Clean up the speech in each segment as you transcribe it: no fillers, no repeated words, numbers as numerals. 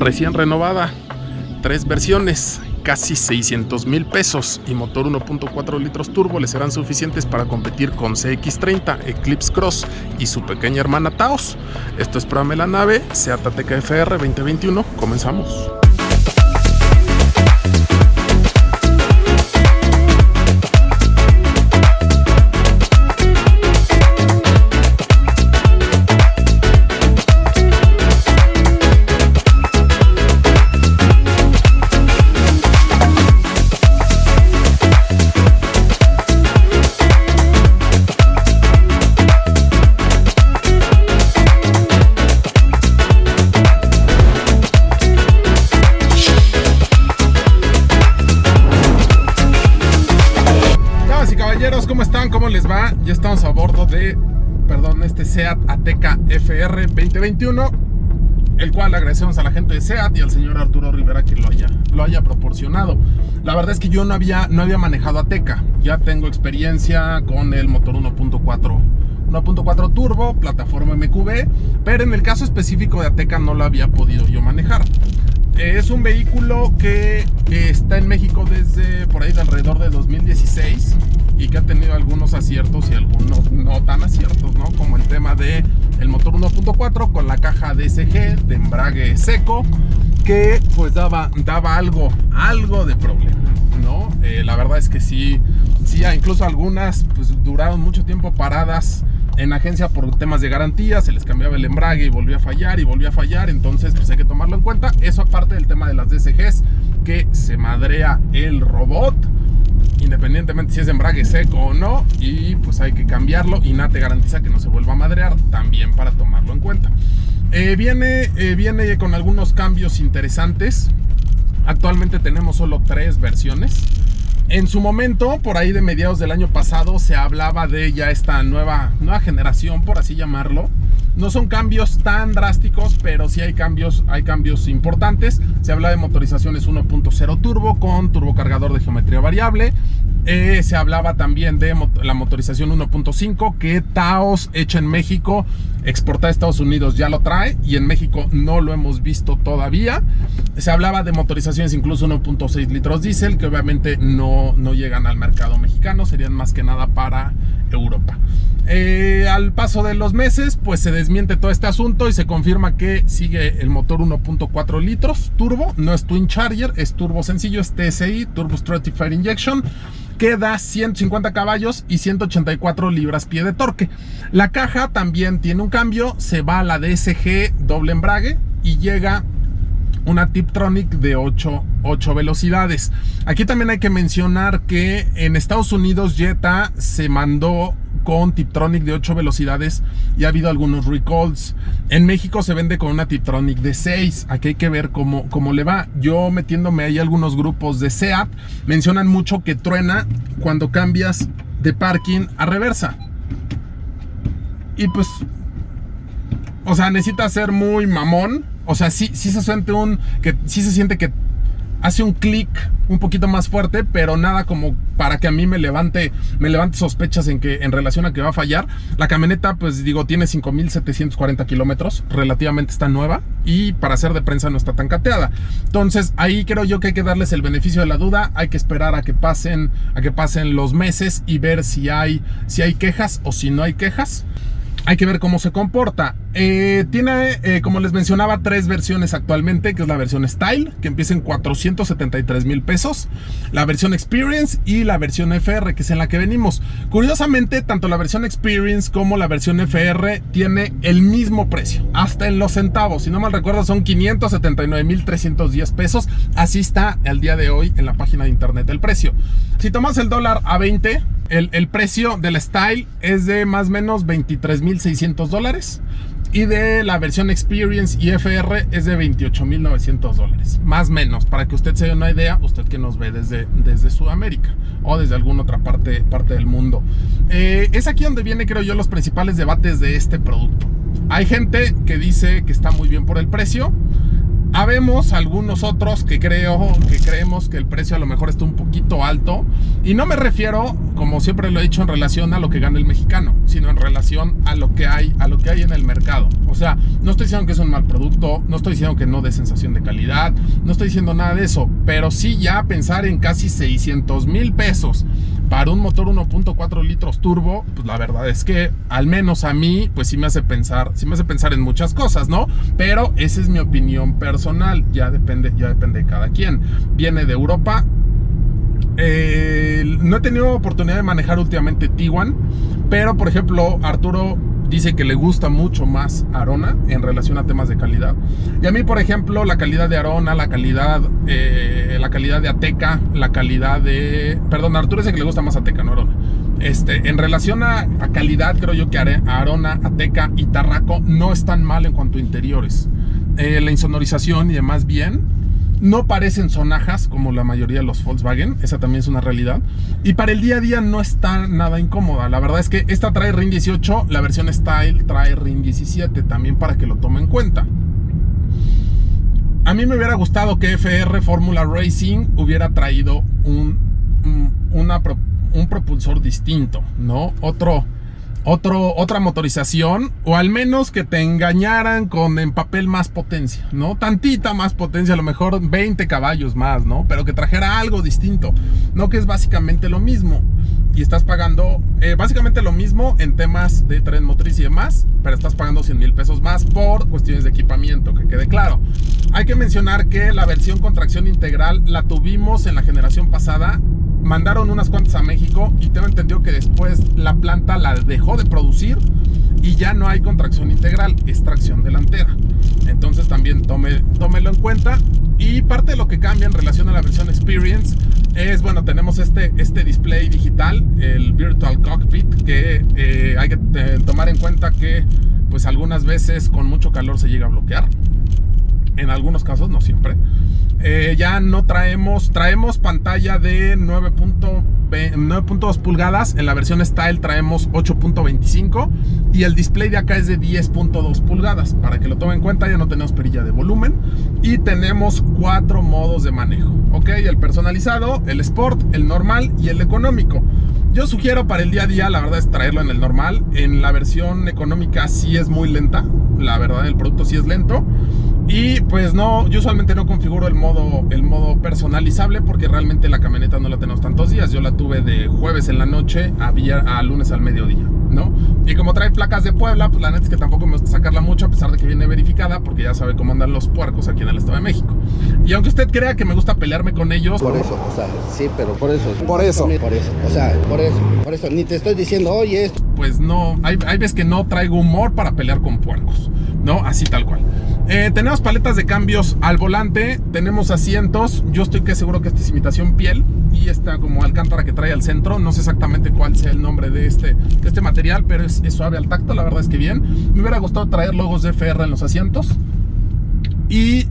recién renovada, 3 versiones, casi 600,000 pesos y motor 1.4 litros turbo le serán suficientes para competir con CX-30, Eclipse Cross y su pequeña hermana Taos. Esto es Pruébame la Nave, SEAT Ateca FR 2021, comenzamos. ¿Cómo están? ¿Cómo les va? Ya estamos a bordo de, este SEAT Ateca FR 2021, el cual agradecemos a la gente de SEAT y al señor Arturo Rivera que lo haya proporcionado. La verdad es que yo no había manejado Ateca. Ya tengo experiencia con el motor 1.4 turbo, plataforma MQB, pero en el caso específico de Ateca no lo había podido yo manejar. Es un vehículo que está en México desde por ahí de alrededor de 2016 y que ha tenido algunos aciertos y algunos no tan aciertos, ¿no? Como el tema de el motor 1.4 con la caja DSG de embrague seco, que pues daba algo de problema, ¿no? La verdad es que sí, incluso algunas pues duraron mucho tiempo paradas en agencia por temas de garantía, se les cambiaba el embrague y volvía a fallar, entonces pues hay que tomarlo en cuenta. Eso aparte del tema de las DSGs, que se madrea el robot independientemente si es embrague seco o no, y pues hay que cambiarlo y nada te garantiza que no se vuelva a madrear, también para tomarlo en cuenta. Viene con algunos cambios interesantes. Actualmente tenemos solo 3 versiones. En su momento, por ahí de mediados del año pasado, se hablaba de ya esta nueva generación, por así llamarlo. No son cambios tan drásticos, pero sí hay cambios importantes. Se habla de motorizaciones 1.0 turbo con turbocargador de geometría variable. Se hablaba también de la motorización 1.5 que Taos, hecha en México, exportada a Estados Unidos, ya lo trae y en México no lo hemos visto todavía. Se hablaba de motorizaciones incluso 1.6 litros diésel, que obviamente no llegan al mercado mexicano, serían más que nada para Europa. Al paso de los meses pues se desmiente todo este asunto y se confirma que sigue el motor 1.4 litros turbo, no es Twin Charger, es turbo sencillo, es TSI, Turbo Stratified Injection, que da 150 caballos y 184 libras-pie de torque. La caja también tiene un cambio, se va a la DSG doble embrague y llega una Tiptronic de 8 velocidades. Aquí también hay que mencionar que en Estados Unidos Jetta se mandó con Tiptronic de 8 velocidades y ha habido algunos recalls. En México se vende con una Tiptronic de 6. Aquí hay que ver cómo le va. Yo metiéndome ahí algunos grupos de SEAT, mencionan mucho que truena cuando cambias de parking a reversa. Y pues, o sea, necesita ser muy mamón. O sea, sí se siente que hace un clic un poquito más fuerte, pero nada como para que a mí me levante sospechas en relación a que va a fallar. La camioneta, pues digo, tiene 5,740 kilómetros, relativamente está nueva y para ser de prensa no está tan cateada. Entonces ahí creo yo que hay que darles el beneficio de la duda, hay que esperar a que pasen los meses y ver si hay quejas o si no hay quejas. Hay que ver cómo se comporta. Tiene, como les mencionaba, 3 versiones actualmente, que es la versión Style, que empieza en 473,000 pesos, la versión Experience y la versión FR, que es en la que venimos. Curiosamente, tanto la versión Experience como la versión FR tiene el mismo precio, hasta en los centavos. Si no mal recuerdo, son 579,310 pesos. Así está al día de hoy en la página de internet el precio. Si tomas el dólar a 20, el precio del Style es de más o menos $23,600 y de la versión Experience y FR es de $28,900, más o menos, para que usted se dé una idea, usted que nos ve desde Sudamérica o desde alguna otra parte del mundo. Es aquí donde viene, creo yo, los principales debates de este producto. Hay gente que dice que está muy bien por el precio. Habemos algunos otros que creemos que el precio a lo mejor está un poquito alto, y no me refiero, como siempre lo he dicho, en relación a lo que gana el mexicano, sino en relación a lo que hay en el mercado. O sea, no estoy diciendo que es un mal producto, no estoy diciendo que no dé sensación de calidad, no estoy diciendo nada de eso, pero sí ya pensar en casi 600,000 pesos para un motor 1.4 litros turbo, pues la verdad es que al menos a mí, pues sí me hace pensar en muchas cosas, ¿no? Pero esa es mi opinión personal, ya depende de cada quien. Viene de Europa. No he tenido oportunidad de manejar últimamente Tiguan, pero por ejemplo Arturo dice que le gusta mucho más Arona en relación a temas de calidad. Y a mí, por ejemplo, la calidad de Arona, la calidad de Ateca, Perdón, Arturo dice que le gusta más Ateca, no Arona. En relación a calidad, creo yo que Arona, Ateca y Tarraco no están mal en cuanto a interiores. La insonorización y demás bien. No parecen sonajas como la mayoría de los Volkswagen, esa también es una realidad. Y para el día a día no está nada incómoda. La verdad es que esta trae RIN 18, la versión Style trae RIN 17, también para que lo tome en cuenta. A mí me hubiera gustado que FR Formula Racing hubiera traído un propulsor distinto, ¿no? Otra motorización, o al menos que te engañaran con en papel más potencia, ¿no? Tantita más potencia, a lo mejor 20 caballos más, ¿no? Pero que trajera algo distinto, no que es básicamente lo mismo. Y estás pagando básicamente lo mismo en temas de tren motriz y demás, pero estás pagando 100,000 pesos más por cuestiones de equipamiento, que quede claro. Hay que mencionar que la versión con tracción integral la tuvimos en la generación pasada. Mandaron unas cuantas a México y tengo entendido que después la planta la dejó de producir y ya no hay con tracción integral, es tracción delantera. Entonces también tómelo en cuenta. Y parte de lo que cambia en relación a la versión Experience es, bueno, tenemos este display digital, el Virtual Cockpit, que hay que tomar en cuenta que pues algunas veces con mucho calor se llega a bloquear. En algunos casos, no siempre. Ya no traemos pantalla de 9.2 pulgadas. En la versión Style traemos 8.25 y el display de acá es de 10.2 pulgadas. Para que lo tomen en cuenta, ya no tenemos perilla de volumen y tenemos 4 modos de manejo. Ok, el personalizado, el Sport, el normal y el económico. Yo sugiero para el día a día, la verdad, es traerlo en el normal. En la versión económica sí es muy lenta. La verdad, el producto sí es lento. Y pues no, yo usualmente no configuro el modo personalizable porque realmente la camioneta no la tenemos tantos días. Yo la tuve de jueves en la noche a lunes al mediodía, ¿no? Y como trae placas de Puebla, pues la neta es que tampoco me gusta sacarla mucho, a pesar de que viene verificada, porque ya sabe cómo andan los puercos aquí en el Estado de México. Y aunque usted crea que me gusta pelearme con ellos... Por eso, o sea, sí, pero por eso. Por eso. O sea, por eso. Ni te estoy diciendo, oye, esto. Pues no, hay veces que no traigo humor para pelear con puercos, ¿no? Así tal cual. Tenemos paletas de cambios al volante, tenemos asientos. Yo estoy seguro que esta es imitación piel y esta como alcántara que trae al centro. No sé exactamente cuál sea el nombre de este material, pero es suave al tacto, la verdad es que bien. Me hubiera gustado traer logos de FR en los asientos. Y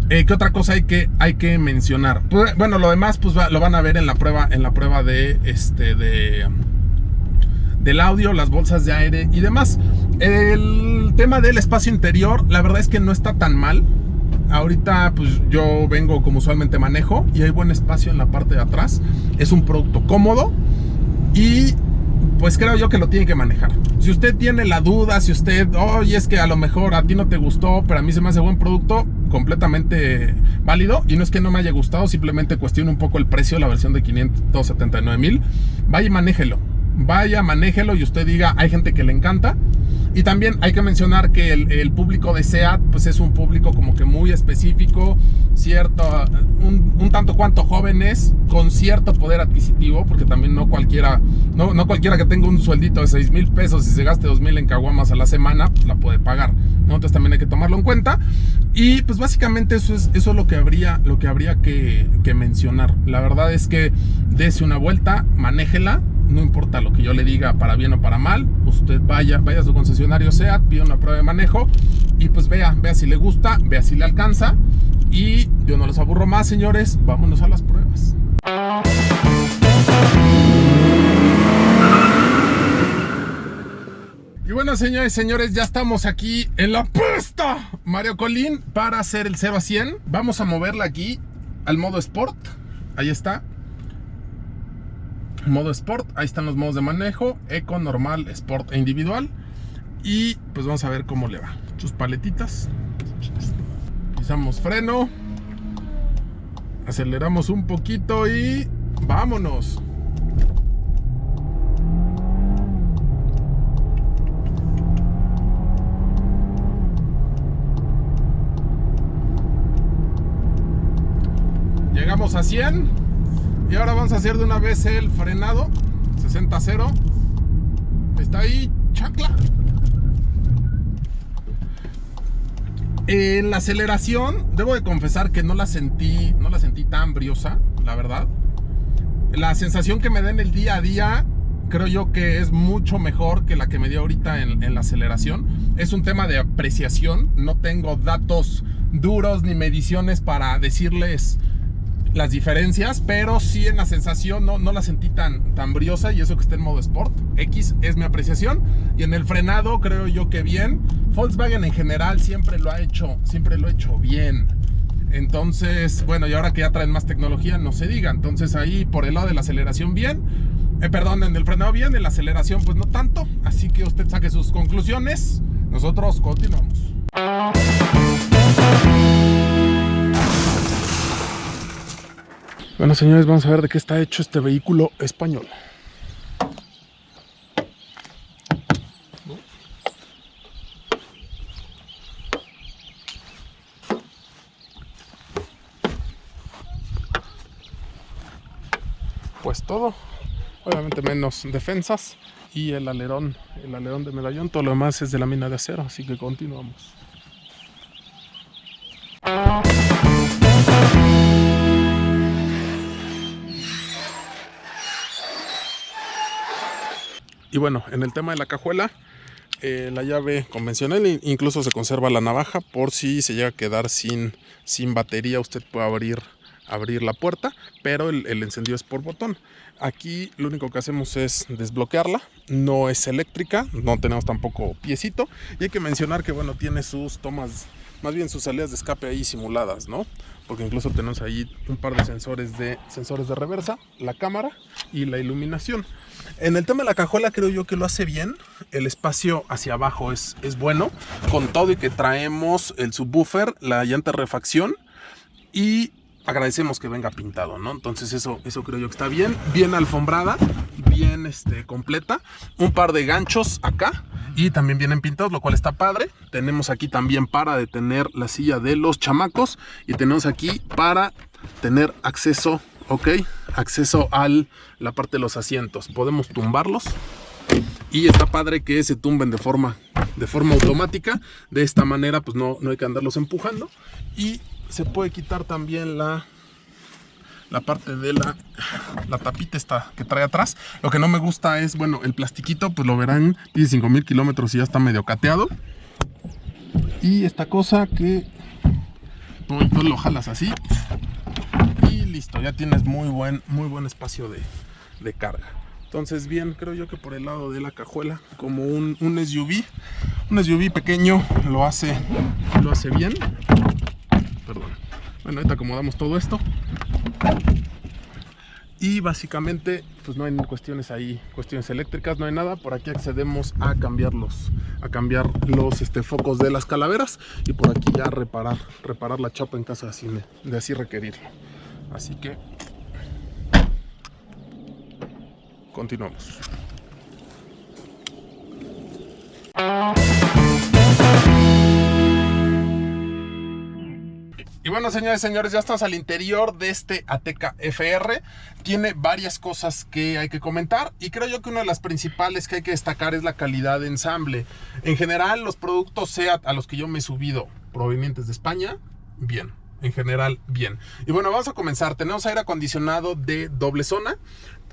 ¿qué otra cosa hay que mencionar? Pues, bueno, lo demás pues lo van a ver en la prueba del audio, las bolsas de aire y demás. El tema del espacio interior, la verdad es que no está tan mal. Ahorita pues yo vengo como usualmente manejo y hay buen espacio en la parte de atrás. Es un producto cómodo y pues creo yo que lo tiene que manejar. Si usted tiene la duda, si usted, oye, es que a lo mejor a ti no te gustó, pero a mí se me hace buen producto, completamente válido. Y no es que no me haya gustado, simplemente cuestiono un poco el precio de la versión de 579,000. Vaya y manéjelo y usted diga, hay gente que le encanta. Y también hay que mencionar que el público de SEAT pues es un público como que muy específico, un tanto cuanto jóvenes con cierto poder adquisitivo, porque también no cualquiera que tenga un sueldito de 6,000 pesos y se gaste 2,000 en caguamas a la semana, pues la puede pagar, ¿no? Entonces también hay que tomarlo en cuenta. Y pues básicamente eso es lo que habría que mencionar. La verdad es que dése una vuelta, manéjela. No importa lo que yo le diga, para bien o para mal, usted vaya a su concesionario SEAT, pida una prueba de manejo y pues vea si le gusta, vea si le alcanza. Y yo no los aburro más, señores, vámonos a las pruebas. Y bueno, señores y señores, ya estamos aquí en la pista Mario Colín para hacer el 0 a 100. Vamos a moverla aquí al modo Sport. Ahí está. Modo Sport. Ahí están los modos de manejo: Eco, normal, Sport e individual. Y pues vamos a ver cómo le va. Sus paletitas. Pisamos freno. Aceleramos un poquito y vámonos. Llegamos a 100 y ahora vamos a hacer de una vez el frenado 60-0. Está ahí, chancla. En la aceleración debo de confesar que no la sentí tan briosa, la verdad. La sensación que me da en el día a día creo yo que es mucho mejor que la que me dio ahorita en la aceleración. Es un tema de apreciación. No tengo datos duros ni mediciones para decirles las diferencias, pero sí en la sensación no la sentí tan briosa, y eso que está en modo Sport. X es mi apreciación. Y en el frenado creo yo que bien. Volkswagen en general siempre lo ha hecho bien. Entonces, bueno, y ahora que ya traen más tecnología, no se diga. Entonces ahí por el lado de la aceleración bien, perdón, en el frenado bien, en la aceleración pues no tanto. Así que usted saque sus conclusiones. Nosotros continuamos. Bueno, señores, vamos a ver de qué está hecho este vehículo español. Pues todo, obviamente menos defensas y el alerón de medallón. Todo lo demás es de la mina de acero, así que continuamos. Y bueno, en el tema de la cajuela, la llave convencional, incluso se conserva la navaja por si se llega a quedar sin batería. Usted puede abrir la puerta, pero el encendido es por botón. Aquí lo único que hacemos es desbloquearla. No es eléctrica, no tenemos tampoco piecito. Y hay que mencionar que bueno, tiene sus tomas, más bien sus salidas de escape ahí simuladas, ¿no? Porque incluso tenemos ahí un par de sensores de reversa, la cámara y la iluminación. En el tema de la cajuela creo yo que lo hace bien. El espacio hacia abajo es bueno, con todo y que traemos el subwoofer, la llanta de refacción, y agradecemos que venga pintado, ¿no? Entonces eso creo yo que está bien. Bien alfombrada, bien completa. Un par de ganchos acá y también vienen pintados, lo cual está padre. Tenemos aquí también para detener la silla de los chamacos, y tenemos aquí para tener acceso, acceso a la parte de los asientos. Podemos tumbarlos y está padre que se tumben de forma automática. De esta manera pues no hay que andarlos empujando. Y se puede quitar también la parte de la tapita esta que trae atrás. Lo que no me gusta es, bueno, el plastiquito, pues lo verán, tiene 5000 kilómetros y ya está medio cateado. Y esta cosa que tú lo jalas así y listo, ya tienes muy buen espacio de carga. Entonces bien, creo yo que por el lado de la cajuela, como un SUV pequeño, lo hace bien. Perdón. Bueno, ahorita acomodamos todo esto. Y básicamente pues no hay cuestiones eléctricas, no hay nada. Por aquí accedemos a cambiar los focos de las calaveras, y por aquí ya reparar la chapa en caso de así requerirlo. Así que continuamos. Y bueno, señores y señores, ya estamos al interior de este Ateca FR. Tiene varias cosas que hay que comentar, y creo yo que una de las principales que hay que destacar es la calidad de ensamble. En general, los productos SEAT a los que yo me he subido provenientes de España, bien. En general, bien. Y bueno, vamos a comenzar. Tenemos aire acondicionado de doble zona,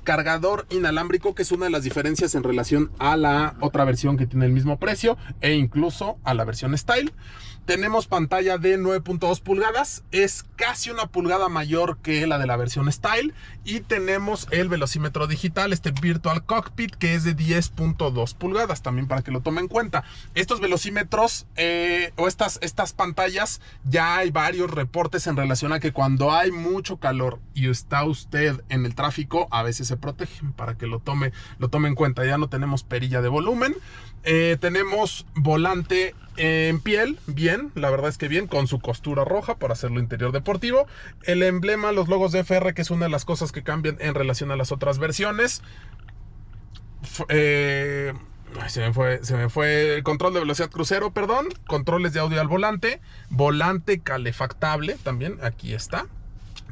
cargador inalámbrico, que es una de las diferencias en relación a la otra versión que tiene el mismo precio, e incluso a la versión Style. Tenemos pantalla de 9.2 pulgadas, es casi una pulgada mayor que la de la versión Style. Y tenemos el velocímetro digital, este Virtual Cockpit, que es de 10.2 pulgadas, también para que lo tomen en cuenta. Estos velocímetros o estas pantallas, ya hay varios reportes en relación a que cuando hay mucho calor y está usted en el tráfico, a veces se protegen, para que lo tome en cuenta. Ya no tenemos perilla de volumen. Tenemos volante en piel, bien, la verdad es que bien, con su costura roja para hacerlo interior deportivo. El emblema, los logos de FR, que es una de las cosas que cambian en relación a las otras versiones. Se me fue el control de velocidad crucero, perdón. Controles de audio al volante. Volante calefactable también, aquí está.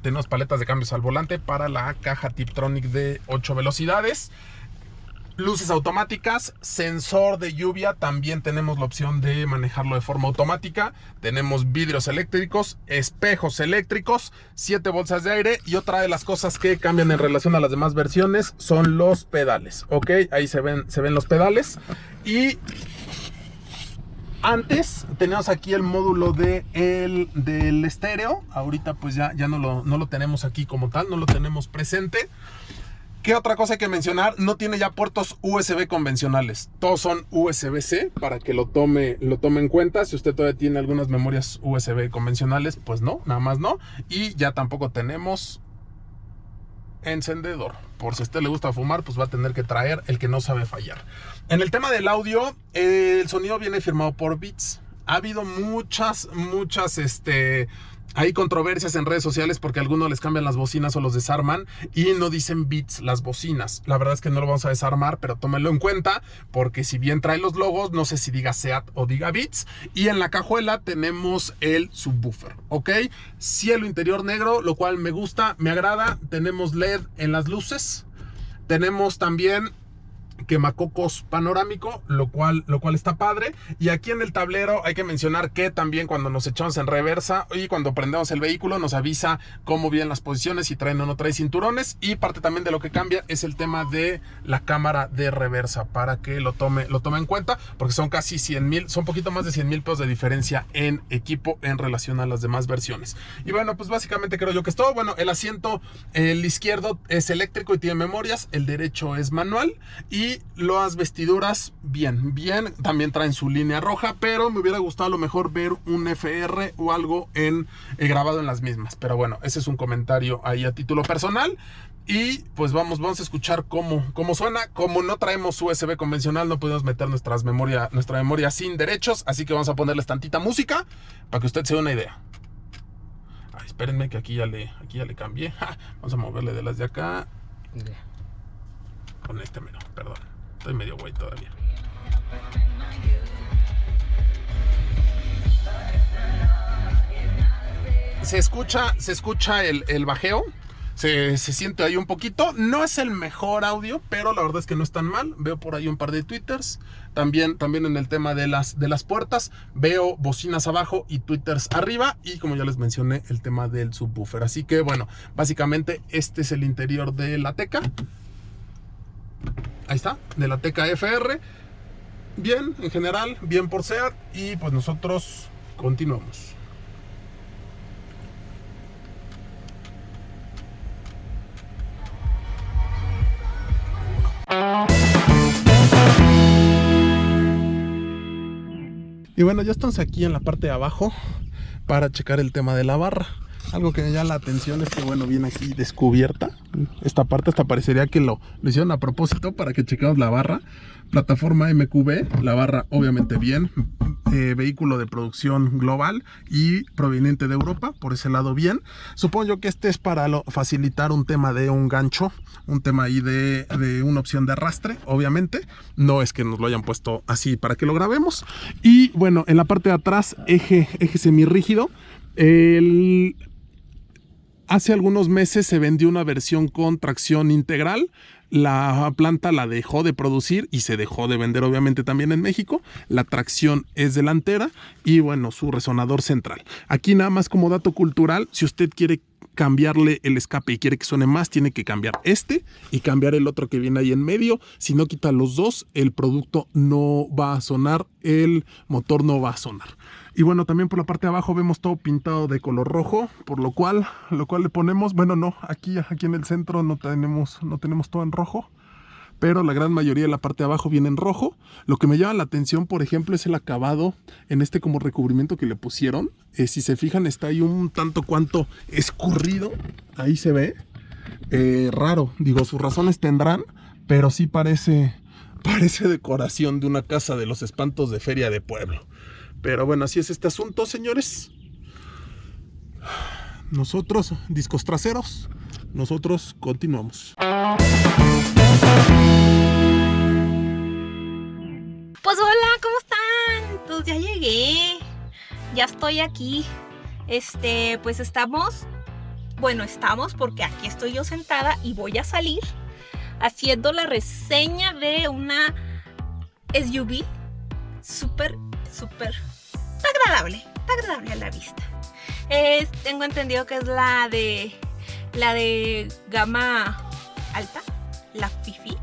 Tenemos paletas de cambios al volante para la caja Tiptronic de 8 velocidades. Luces automáticas, sensor de lluvia, también tenemos la opción de manejarlo de forma automática. Tenemos vidrios eléctricos, espejos eléctricos, 7 bolsas de aire. Y otra de las cosas que cambian en relación a las demás versiones son los pedales. Ok, ahí se ven los pedales. Y antes teníamos aquí el módulo del estéreo. Ahorita pues ya no lo tenemos aquí como tal, no lo tenemos presente. ¿Qué otra cosa hay que mencionar? No tiene ya puertos USB convencionales. Todos son USB-C, para que lo tome en cuenta. Si usted todavía tiene algunas memorias USB convencionales, pues no, nada más no. Y ya tampoco tenemos encendedor. Por si a usted le gusta fumar, pues va a tener que traer el que no sabe fallar. En el tema del audio, el sonido viene firmado por Beats. Ha habido muchas hay controversias en redes sociales porque a algunos les cambian las bocinas o los desarman y no dicen Beats las bocinas. La verdad es que no lo vamos a desarmar, pero tómenlo en cuenta, porque si bien trae los logos, no sé si diga Seat o diga Beats. Y en la cajuela tenemos el subwoofer, ¿ok? Cielo interior negro, lo cual me gusta, me agrada. Tenemos LED en las luces. Tenemos también quemacocos panorámico, lo cual está padre. Y aquí en el tablero hay que mencionar que también cuando nos echamos en reversa y cuando prendemos el vehículo nos avisa cómo vienen las posiciones, si traen o no trae cinturones. Y parte también de lo que cambia es el tema de la cámara de reversa, para que lo tome en cuenta, porque son casi 100,000, son poquito más de 100,000 pesos de diferencia en equipo en relación a las demás versiones. Y bueno, pues básicamente creo yo que es todo. Bueno, el asiento, el izquierdo es eléctrico y tiene memorias, el derecho es manual. Y las vestiduras, bien, también traen su línea roja, pero me hubiera gustado a lo mejor ver un FR o algo grabado en las mismas. Pero bueno, ese es un comentario ahí a título personal. Y pues vamos a escuchar cómo suena. Como no traemos USB convencional, no podemos meter nuestra memoria sin derechos, así que vamos a ponerles tantita música para que usted se dé una idea. Ay, espérenme que aquí ya le cambié. Vamos a moverle de las de acá. Con este mero, perdón, estoy medio güey todavía. Se escucha el bajeo. Se siente ahí un poquito. No es el mejor audio, pero la verdad es que no es tan mal. Veo por ahí un par de twitters. También en el tema de las puertas, veo bocinas abajo y twitters arriba. Y como ya les mencioné, el tema del subwoofer. Así que bueno, básicamente este es el interior de la Ateca. Ahí está, de la Ateca FR. Bien, en general, bien por SEAT. Y pues nosotros continuamos. Y bueno, ya estamos aquí en la parte de abajo para checar el tema de la barra. Algo que me llama la atención es que, bueno, viene aquí descubierta. Esta parte hasta parecería que lo hicieron a propósito para que chequemos la barra. Plataforma MQB, la barra obviamente bien. Vehículo de producción global y proveniente de Europa, por ese lado bien. Supongo yo que este es para facilitar un tema de un gancho, un tema ahí de una opción de arrastre, obviamente. No es que nos lo hayan puesto así para que lo grabemos. Y bueno, en la parte de atrás, eje semirrígido. Hace algunos meses se vendió una versión con tracción integral. La planta la dejó de producir y se dejó de vender obviamente también en México. La tracción es delantera y bueno, su resonador central. Aquí nada más como dato cultural, si usted quiere cambiarle el escape y quiere que suene más, tiene que cambiar este y cambiar el otro que viene ahí en medio. Si no quita los dos, el producto no va a sonar, el motor no va a sonar. Y bueno, también por la parte de abajo vemos todo pintado de color rojo, por lo cual le ponemos, bueno, no, aquí en el centro no tenemos todo en rojo, pero la gran mayoría de la parte de abajo viene en rojo. Lo que me llama la atención, por ejemplo, es el acabado en este como recubrimiento que le pusieron. Si se fijan, está ahí un tanto cuanto escurrido, ahí se ve, raro, digo, sus razones tendrán, pero sí parece decoración de una casa de los espantos de feria de pueblo. Pero bueno, así es este asunto, señores. Nosotros, discos traseros, nosotros continuamos. Pues hola, ¿cómo están? Pues ya llegué, ya estoy aquí. Pues estamos porque aquí estoy yo sentada y voy a salir haciendo la reseña de una SUV súper está agradable a la vista. Tengo entendido que es la de gama alta, la Fifi.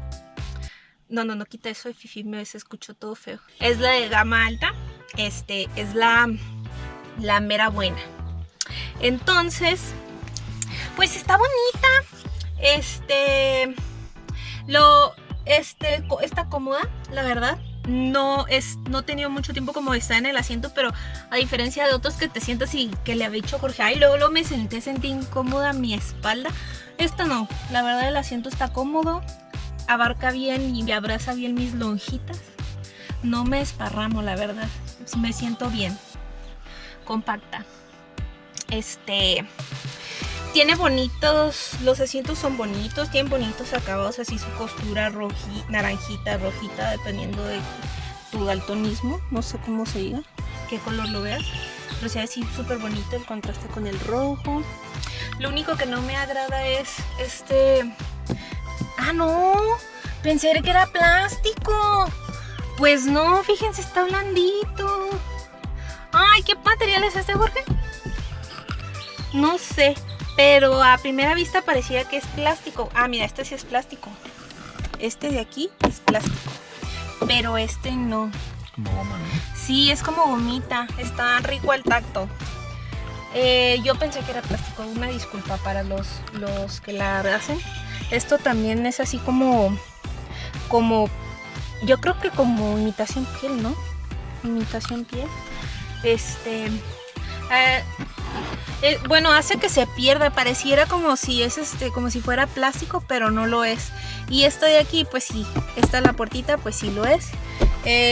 No, quita eso de Fifi, se escuchó todo feo. Es la de gama alta, es la mera buena. Entonces, pues está bonita. Está cómoda, la verdad. No he tenido mucho tiempo como de estar en el asiento, pero a diferencia de otros que te sientas y que le había dicho Jorge, ay, luego me sentí incómoda mi espalda. Esta no, la verdad el asiento está cómodo, abarca bien y me abraza bien mis lonjitas. No me esparramo, la verdad, me siento bien, compacta. Tiene los asientos son bonitos, tienen bonitos acabados, así su costura naranjita, rojita, dependiendo de tu daltonismo, no sé cómo se diga, qué color lo veas, pero se ve así súper bonito el contraste con el rojo. Lo único que no me agrada es no, pensé que era plástico, pues no, fíjense, está blandito. Ay, ¿qué material es este, Jorge? No sé. Pero a primera vista parecía que es plástico. Ah, mira, este sí es plástico. Este de aquí es plástico. Pero este no. Como goma, ¿no? Sí, es como gomita. Está rico al tacto. Yo pensé que era plástico. Una disculpa para los que la hacen. Esto también es así como yo creo que como imitación piel, ¿no? Imitación piel. Bueno, hace que se pierda, pareciera como si es como si fuera plástico, pero no lo es. Y esto de aquí, pues sí, esta la puertita, pues sí lo es.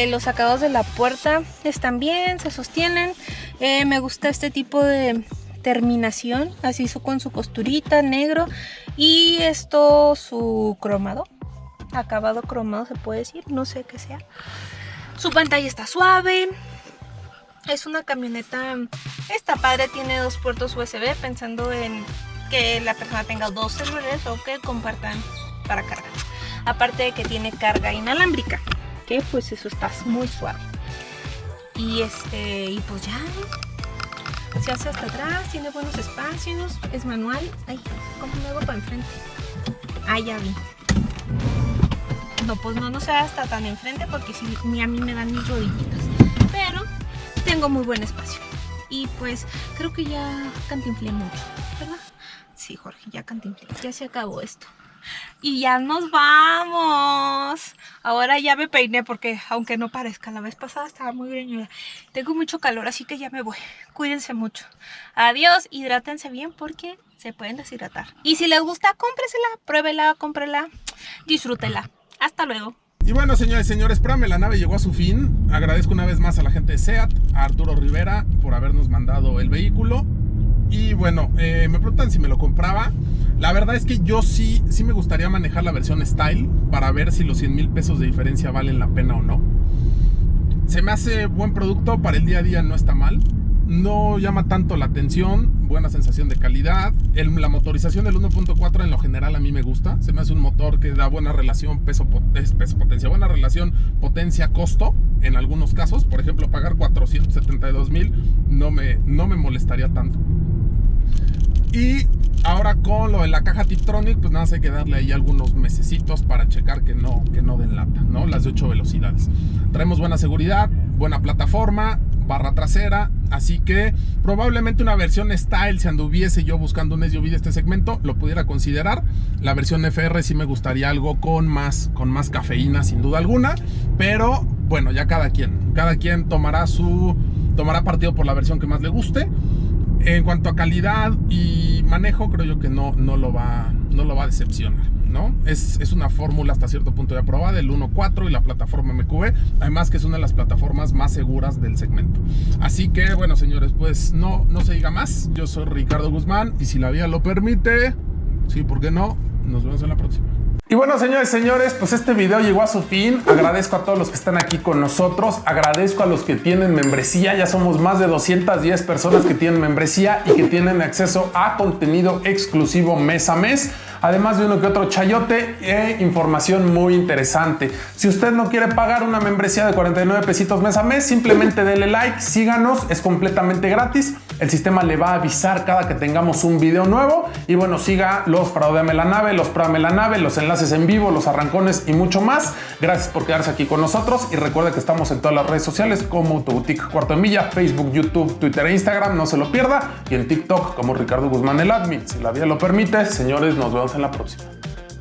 Los acabados de la puerta están bien, se sostienen. Me gusta este tipo de terminación, así con su costurita negro. Y su cromado, acabado cromado se puede decir, no sé qué sea. Su pantalla está suave. Es una camioneta, está padre, tiene 2 puertos USB, pensando en que la persona tenga 2 celulares o que compartan para cargar. Aparte de que tiene carga inalámbrica, que pues eso está muy suave. Y pues ya, se hace hasta atrás, tiene buenos espacios, es manual. Ay, ¿cómo me hago para enfrente? Ah, ya vi. No, pues no se hasta tan enfrente porque si ni a mí me dan mis rodillitas. Pero tengo muy buen espacio. Y pues creo que ya cantinflé mucho, ¿verdad? Sí, Jorge, ya cantinflé. Ya se acabó esto. Y ya nos vamos. Ahora ya me peiné porque aunque no parezca, la vez pasada estaba muy greñuda. Tengo mucho calor, así que ya me voy. Cuídense mucho. Adiós, hidrátense bien porque se pueden deshidratar. Y si les gusta, cómpresela, pruébela, cómprela, disfrútela. Hasta luego. Y bueno, señores y señores, Prame la nave llegó a su fin. Agradezco una vez más a la gente de SEAT, a Arturo Rivera, por habernos mandado el vehículo. Y bueno, me preguntan si me lo compraba. La verdad es que yo sí me gustaría manejar la versión Style para ver si los 100,000 pesos de diferencia valen la pena o no. Se me hace buen producto, para el día a día no está mal. No llama tanto la atención, buena sensación de calidad. La motorización del 1.4 en lo general a mí me gusta. Se me hace un motor que da buena relación peso-potencia, buena relación potencia-costo en algunos casos. Por ejemplo, pagar 472,000 no me molestaría tanto. Y ahora con lo de la caja Tiptronic, pues nada más hay que darle ahí algunos mesecitos para checar que no den lata, ¿no? Las de 8 velocidades. Traemos buena seguridad, buena plataforma, barra trasera, así que probablemente una versión Style, si anduviese yo buscando un SUV de este segmento, lo pudiera considerar. La versión FR sí me gustaría algo con más cafeína, sin duda alguna, pero bueno, ya cada quien tomará partido por la versión que más le guste. En cuanto a calidad y manejo, creo yo que no lo va a decepcionar, ¿no? Es una fórmula hasta cierto punto ya probada, el 1.4 y la plataforma MQB, además que es una de las plataformas más seguras del segmento. Así que, bueno, señores, pues no se diga más. Yo soy Ricardo Guzmán y si la vida lo permite, sí, ¿por qué no? Nos vemos en la próxima. Y bueno, señores, pues este video llegó a su fin. Agradezco a todos los que están aquí con nosotros. Agradezco a los que tienen membresía. Ya somos más de 210 personas que tienen membresía y que tienen acceso a contenido exclusivo mes a mes. Además de uno que otro chayote e información muy interesante. Si usted no quiere pagar una membresía de 49 pesitos mes a mes, simplemente dele like, síganos, es completamente gratis. El sistema le va a avisar cada que tengamos un video nuevo. Y bueno, siga los Fraudéame la Nave, los Pruébame la Nave, los enlaces en vivo, los arrancones y mucho más. Gracias por quedarse aquí con nosotros y recuerde que estamos en todas las redes sociales como Autoboutique Cuarto de Milla, Facebook, YouTube, Twitter e Instagram, no se lo pierda. Y en TikTok como Ricardo Guzmán el Admin. Si la vida lo permite, señores, nos vemos en la próxima.